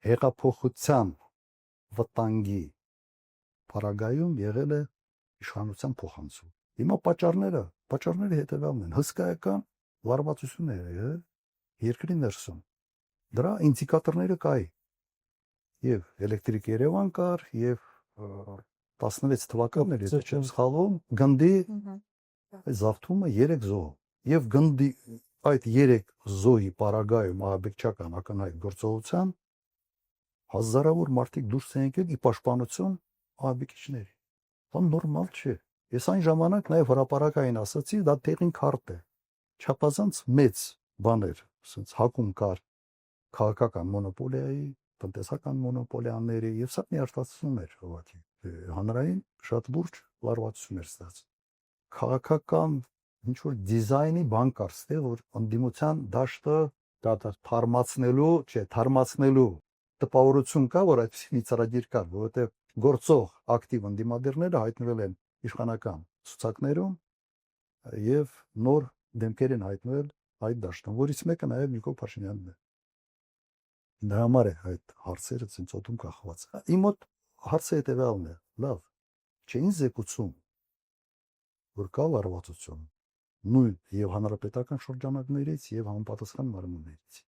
հեղափոխության վտանգի պարագայում եղել է իշխանության փոխանցում։ Հիմա պատճառները հետևյալն են. հսկայական լարվածություններ եղել երկրի ներսում։ Դրա ինդիկատորները կային։ Եվ էլեկտրիկ Երևան կար, եւ 16 թվականներ, եթե չեմ սխալվում, գնդի զավթումը 3 զոհ։ Եվ գնդի այդ 3 զոհի պարագայում ահաբեկչական ակնհայտ գործողության հազարավոր մարդիկ դուրս են եկել ի պաշտպանություն ահաբեկիչների։ Դա նորմալ չէ։ Ես այն ժամանակ նաև հրապարակային ասացի, դա տեղին քարտ է։ Չափազանց մեծ բաներ, ասենց հակում կար քաղաքական մոնոպոլիայի, տնտեսական մոնոպոլիաների, եւ սա միարտացում էր ուղղակի։ Հանրային շատ լուրջ լարվածություն էր ստացվում։ Քաղաքական ինչ որ դիզայնի բան կար, ստեղ որ ընդդիմության դաշտը թարմացնելու տպավորություն կա, որ այդպիսի մի ծրագիր կար, որովհետեւ գործող ակտիվ ընդդիմադիրները հայտնվել են իշխանական ցուցակներում եւ նոր դեմքեր են հայտնվել այդ դաշտում, որից մեկը նաեւ Նիկոլ Փաշինյանն է։ Դրա համար է այդ հարցերը ցենց օդում կախված։ Իմ մոտ հարցը հետեւյալն է. լավ, չէին զեկուցում, որ կա լարվածություն նույն եւ հանրապետական շրջանակներից եւ համապատասխան մարմիններից։